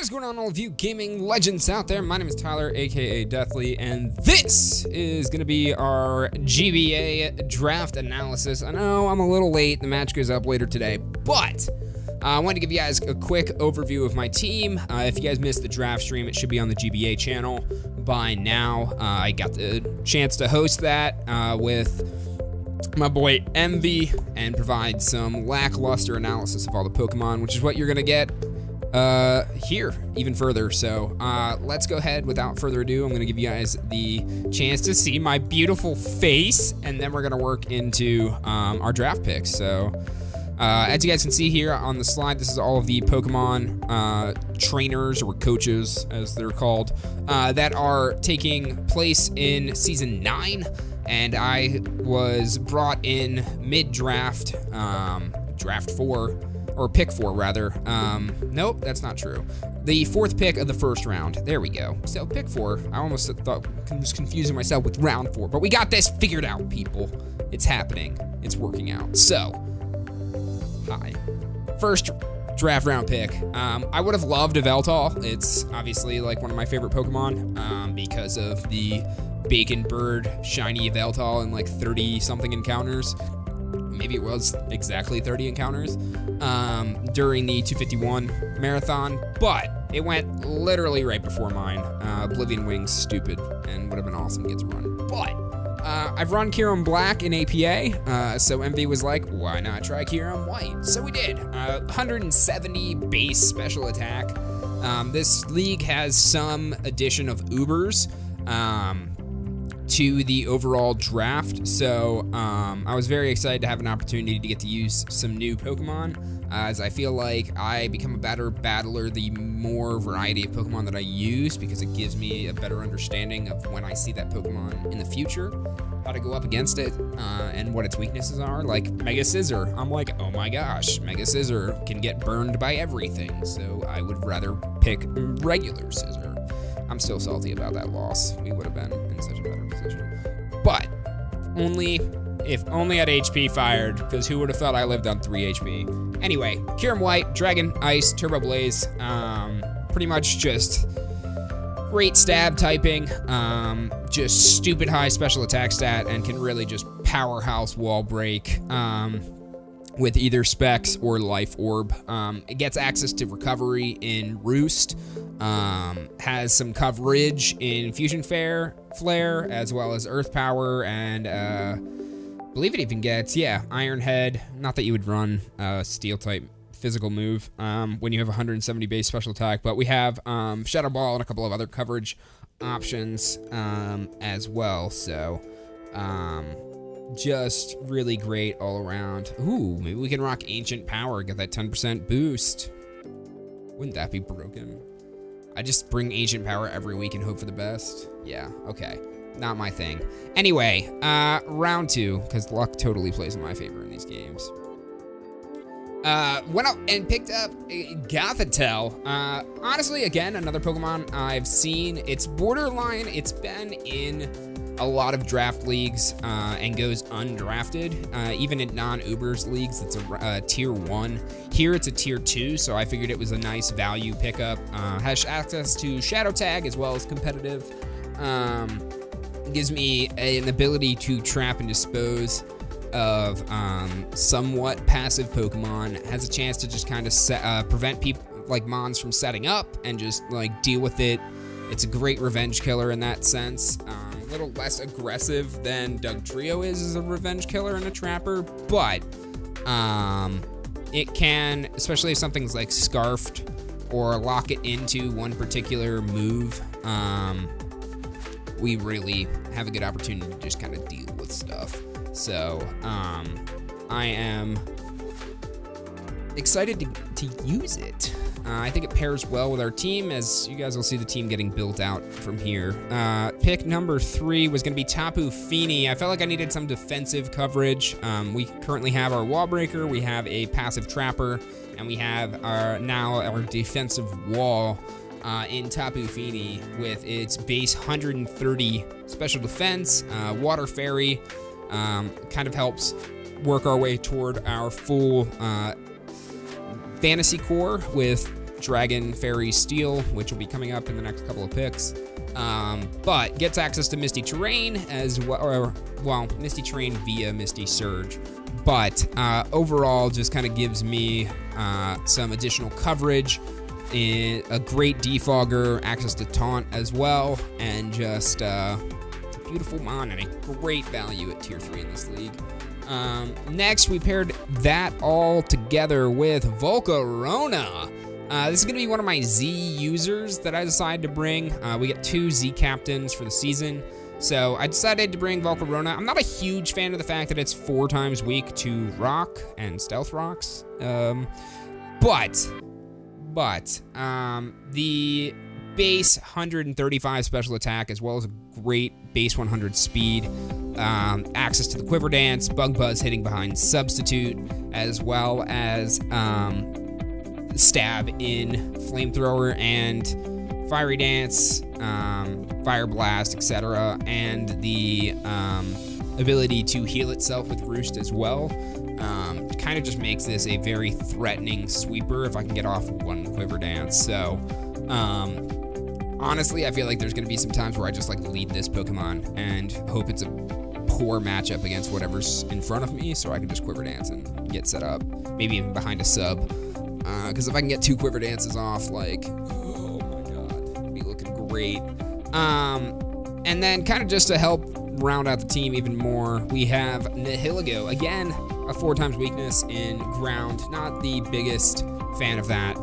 What is going on, all of you gaming legends out there? My name is Tyler, aka Deathly, and this is going to be our GBA draft analysis. I know I'm a little late, the match goes up later today, but I wanted to give you guys a quick overview of my team. If you guys missed the draft stream, it should be on the GBA channel by now. I got the chance to host that with my boy Envy and provide some lackluster analysis of all the Pokemon, which is what you're going to get here even further. So let's go ahead. Without further ado, I'm gonna give you guys the chance to see my beautiful face, and then we're gonna work into our draft picks. So as you guys can see here on the slide, this is all of the Pokemon trainers, or coaches as they're called, that are taking place in season 9, and I was brought in mid-draft, draft 4, or pick 4 rather. Nope, that's not true. The 4th pick of the first round. There we go. So pick 4. I almost thought I was confusing myself with round 4, but we got this figured out, people. It's happening. It's working out. So, hi. First draft round pick. I would have loved a Veltal. It's obviously like one of my favorite Pokemon because of the Bacon Bird shiny Veltal in like 30 something encounters. Maybe it was exactly 30 encounters during the 251 marathon, but it went literally right before mine. Oblivion Wing's stupid and would have been awesome to get to run. But I've run Kyurem Black in APA, so Envy was like, why not try Kyurem White? So we did. 170 base special attack. This league has some addition of Ubers to the overall draft, so I was very excited to have an opportunity to get to use some new Pokemon, as I feel like I become a better battler the more variety of Pokemon that I use, because it gives me a better understanding of when I see that Pokemon in the future, how to go up against it, and what its weaknesses are. Like Mega Scizor, I'm like, oh my gosh, Mega Scizor can get burned by everything, so I would rather pick regular Scizor. I'm still salty about that loss. We would have been in such a better position. But if only at HP fired, because who would have thought I lived on 3 HP? Anyway, Kyurem White, Dragon, Ice, Turbo Blaze, pretty much just great stab typing, just stupid high special attack stat, and can really just powerhouse wall break with either Specs or Life Orb. It gets access to recovery in Roost, has some coverage in Fusion Flare, as well as Earth Power, and I believe it even gets, yeah, Iron Head. Not that you would run Steel type physical move when you have 170 base special attack, but we have Shadow Ball and a couple of other coverage options as well, so just really great all around. Ooh, maybe we can rock Ancient Power, get that 10% boost. Wouldn't that be broken? I just bring Ancient Power every week and hope for the best. Yeah, okay. Not my thing. Anyway, round 2, because luck totally plays in my favor in these games. Went up and picked up Gothitelle. Honestly, again, another Pokemon I've seen. It's borderline. It's been in a lot of draft leagues and goes undrafted. Even in non-Ubers leagues, it's a tier 1. Here it's a tier 2, so I figured it was a nice value pickup. Has access to Shadow Tag as well as competitive. Gives me an ability to trap and dispose of somewhat passive Pokemon. Has a chance to just kind of prevent people like Mons from setting up and just like deal with it. It's a great revenge killer in that sense. A little less aggressive than Dugtrio is as a revenge killer and a trapper, but it can, especially if something's like Scarfed or lock it into one particular move, we really have a good opportunity to just kind of deal with stuff. So I am excited to use it. I think it pairs well with our team, as you guys will see the team getting built out from here. Pick number 3 was going to be Tapu Fini. I felt like I needed some defensive coverage. We currently have our Wall Breaker, we have a passive Trapper, and we have now our defensive wall in Tapu Fini with its base 130 special defense. Water Fairy kind of helps work our way toward our full Fantasy Core with Dragon Fairy Steel, which will be coming up in the next couple of picks. But gets access to Misty Terrain as well, well, Misty Terrain via Misty Surge. But overall, just kind of gives me some additional coverage, a great defogger, access to Taunt as well, and just beautiful mon and a great value at tier 3 in this league. Next, we paired that all together with Volcarona. This is going to be one of my Z users that I decided to bring. We get 2 Z captains for the season, so I decided to bring Volcarona. I'm not a huge fan of the fact that it's 4 times weak to Rock and Stealth Rocks, but the base 135 special attack, as well as a great base 100 speed, access to the Quiver Dance, Bug Buzz hitting behind Substitute, as well as stab in Flamethrower and Fiery Dance, Fire Blast, etc., and the ability to heal itself with Roost as well. Kind of just makes this a very threatening sweeper if I can get off 1 Quiver Dance. So honestly, I feel like there's going to be some times where I just like lead this Pokemon and hope it's a poor matchup against whatever's in front of me, so I can just Quiver Dance and get set up, maybe even behind a sub. Because if I can get 2 Quiver Dances off, like, oh my god, it'd be looking great. And then kind of just to help round out the team even more, we have Nihilego. Again, a 4 times weakness in ground. Not the biggest fan of that.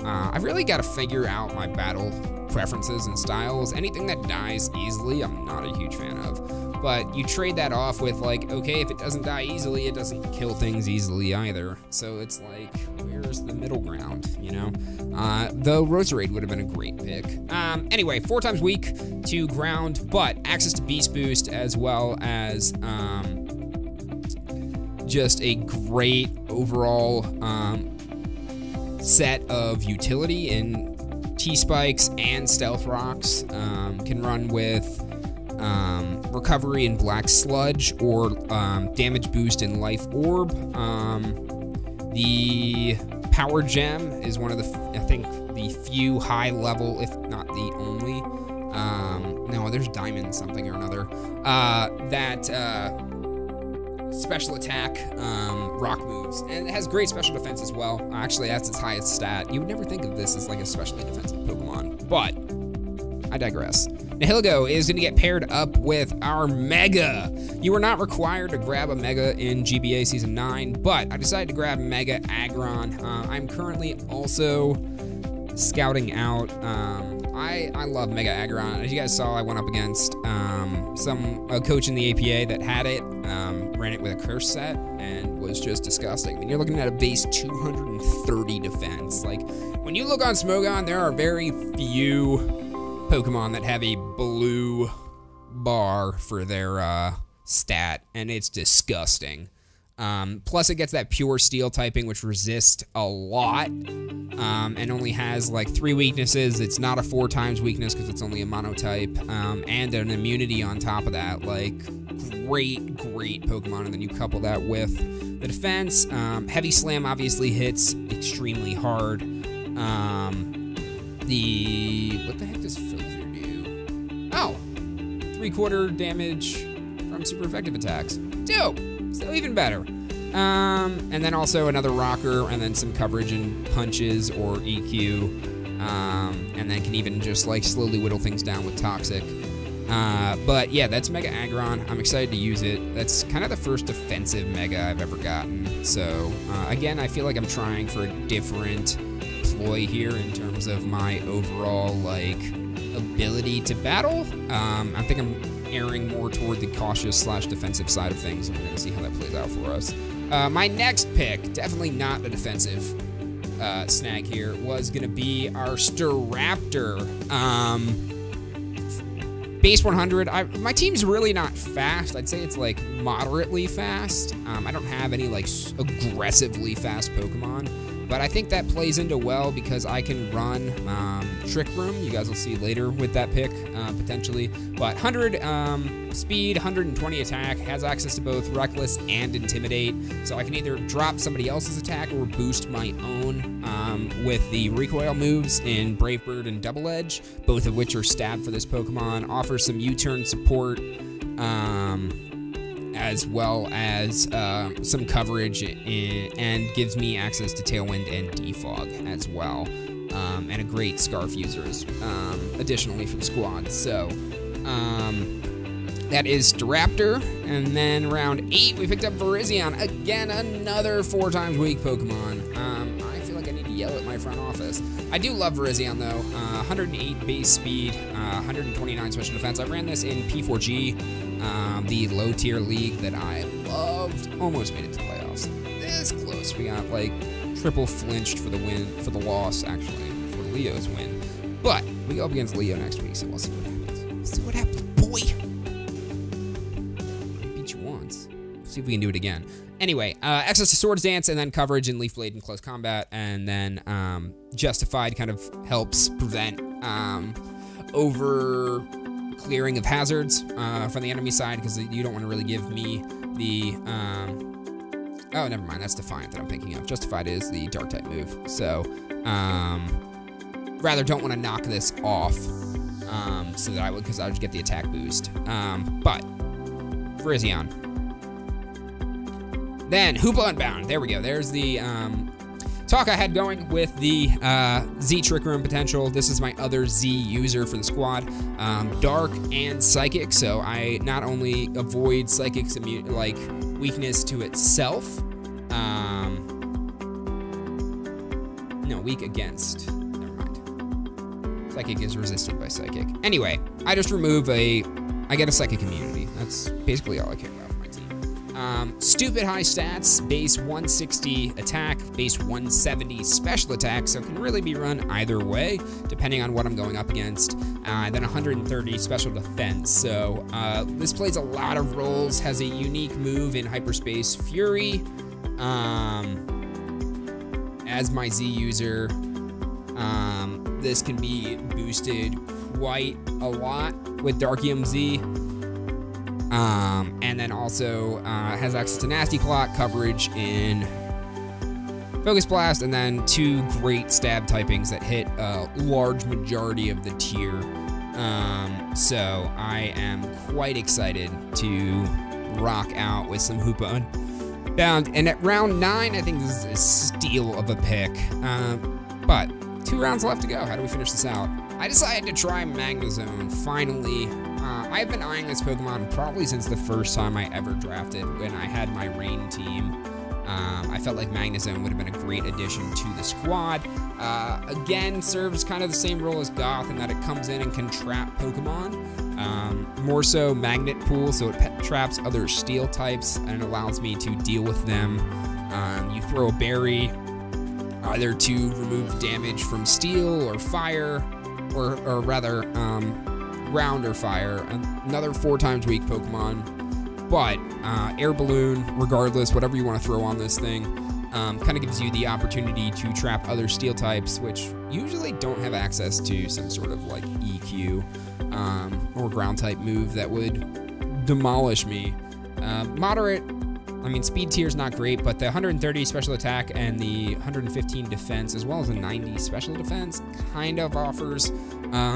I've really got to figure out my battle preferences and styles. Anything that dies easily, I'm not a huge fan of. But you trade that off with, like, okay, if it doesn't die easily, it doesn't kill things easily either. So it's like, where's the middle ground, you know? Though Roserade would have been a great pick. Anyway, 4 times weak to ground, but access to Beast Boost, as well as just a great overall set of utility in T-Spikes and Stealth Rocks. Can run with Recovery in Black Sludge, or Damage Boost in Life Orb. The Power Gem is one of the, I think, the few high level, if not the only, no, there's Diamond something or another, that special attack rock moves, and it has great special defense as well. Actually, that's its highest stat. You would never think of this as like a specially defensive Pokemon, but I digress. Nihilego is going to get paired up with our Mega. You are not required to grab a Mega in GBA Season 9, but I decided to grab Mega Aggron. I'm currently also scouting out. I love Mega Aggron. As you guys saw, I went up against a coach in the APA that had it, ran it with a curse set, and was just disgusting. I mean, you're looking at a base 230 defense. Like, when you look on Smogon, there are very few Pokemon that have a blue bar for their stat, and it's disgusting. Plus it gets that pure steel typing, which resists a lot, and only has like 3 weaknesses. It's not a 4 times weakness because it's only a monotype, and an immunity on top of that. Like, great Pokemon. And then you couple that with the defense. Heavy Slam obviously hits extremely hard. What the heck does Filter do? Oh, 3/4 damage from super effective attacks. Dope. So even better. And then also another rocker, and then some coverage and punches or EQ. And then can even just like slowly whittle things down with Toxic. But yeah, that's Mega Aggron. I'm excited to use it. That's kind of the first defensive Mega I've ever gotten. So again, I feel like I'm trying for a different ploy here in terms of my overall like ability to battle. I think I'm erring more toward the cautious / defensive side of things, and we're gonna see how that plays out for us. My next pick, definitely not a defensive snag here, was gonna be our Staraptor. Base 100. My team's really not fast. I'd say it's like moderately fast. I don't have any like aggressively fast Pokemon, but I think that plays into well because I can run Trick Room. You guys will see later with that pick, potentially. But 100 speed, 120 attack, has access to both Reckless and Intimidate. So I can either drop somebody else's attack or boost my own with the recoil moves in Brave Bird and Double Edge, both of which are stab for this Pokemon. Offers some U-turn support, as well as some coverage, and gives me access to Tailwind and Defog as well, and a great Scarf user additionally for the squad. So that is Staraptor, and then round 8 we picked up Virizion, again another 4 times weak Pokemon. I feel like I need to yell at my front office. I do love Virizion though. 108 base speed, 129 special defense. I ran this in P4G, the low tier league that I loved. Almost made it to the playoffs. This close. We got like triple flinched for the win, for the loss actually, for Leo's win. But we go up against Leo next week, so we'll see what happens. We'll see what happens, boy. I beat you once. See if we can do it again. Anyway, access to Swords Dance, and then coverage in Leaf Blade in close combat, and then Justified kind of helps prevent over clearing of hazards from the enemy side, because you don't want to really give me the oh, never mind, that's Defiant that I'm thinking of. Justified is the dark type move, so rather don't want to knock this off, so that because I would get the attack boost. But Virizion. Then Hoopa Unbound. There we go. There's the talk I had going with the Z Trick Room potential. This is my other Z user for the squad. Dark and Psychic, so I not only avoid Psychic's like weakness to itself. No, weak against. Never mind. Psychic is resisted by Psychic. Anyway, I just remove I get a Psychic immunity. That's basically all I care about. Stupid high stats, base 160 attack, base 170 special attack, so it can really be run either way, depending on what I'm going up against. Then 130 special defense, so this plays a lot of roles, has a unique move in Hyperspace Fury. As my Z user, this can be boosted quite a lot with Darkium Z. And then also has access to Nasty Clot, coverage in Focus Blast, and then 2 great stab typings that hit a large majority of the tier. So I am quite excited to rock out with some Hoopa Unbound. And at round 9, I think this is a steal of a pick. But 2 rounds left to go. How do we finish this out? I decided to try Magnezone, finally. I've been eyeing this Pokemon probably since the first time I ever drafted, when I had my Rain team. I felt like Magnezone would have been a great addition to the squad. Again, serves kind of the same role as Goth in that it comes in and can trap Pokemon. More so Magnet Pool, so it traps other Steel types and allows me to deal with them. You throw a Berry, either to remove damage from Steel or Fire, or rather, Ground or Fire. Another 4 times weak Pokemon, but Air Balloon, regardless, whatever you want to throw on this thing, kind of gives you the opportunity to trap other Steel types, which usually don't have access to some sort of like EQ or Ground type move that would demolish me. Moderate, I mean, speed tier is not great, but the 130 special attack and the 115 defense, as well as the 90 special defense, kind of offers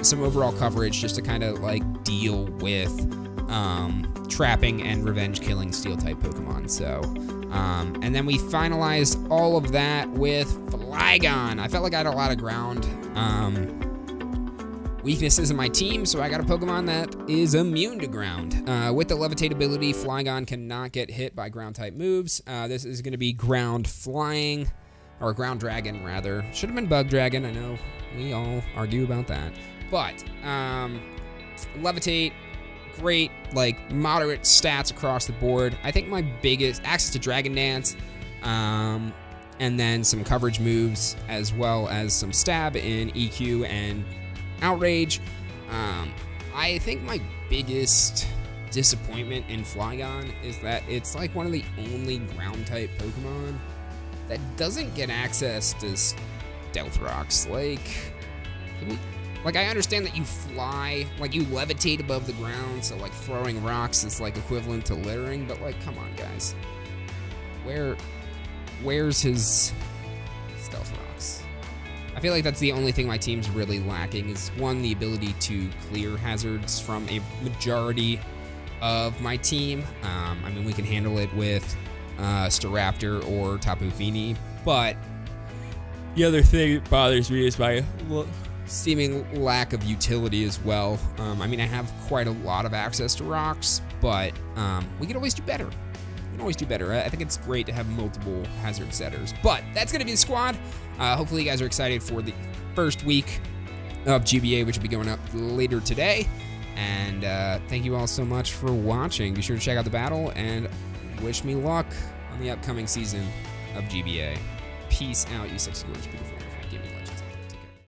some overall coverage just to kind of like deal with trapping and revenge killing Steel type Pokemon. So, and then we finalized all of that with Flygon. I felt like I had a lot of ground weaknesses in my team, so I got a Pokemon that is immune to ground. With the Levitate ability, Flygon cannot get hit by ground type moves. This is going to be Ground Flying, or Ground Dragon rather. Should have been Bug Dragon, I know we all argue about that. But Levitate, great, like moderate stats across the board. I think my biggest access to Dragon Dance, and then some coverage moves, as well as some stab in EQ and Outrage. I think my biggest disappointment in Flygon is that it's like one of the only ground type Pokemon that doesn't get access to Stealth Rocks. Like, Like, I understand that you fly, like, you levitate above the ground, so, like, throwing rocks is, like, equivalent to littering, but, like, come on, guys. Where's his stealth rocks? I feel like that's the only thing my team's really lacking, is, one, the ability to clear hazards from a majority of my team. I mean, we can handle it with Staraptor or Tapu Fini, but the other thing that bothers me is my seeming lack of utility as well. I mean, I have quite a lot of access to rocks, but we could always do better. We can always do better. I think it's great to have multiple hazard setters, but that's going to be the squad. Hopefully you guys are excited for the first week of GBA, which will be going up later today. And thank you all so much for watching. Be sure to check out the battle and wish me luck on the upcoming season of GBA. Peace out, you sexy, gorgeous, beautiful.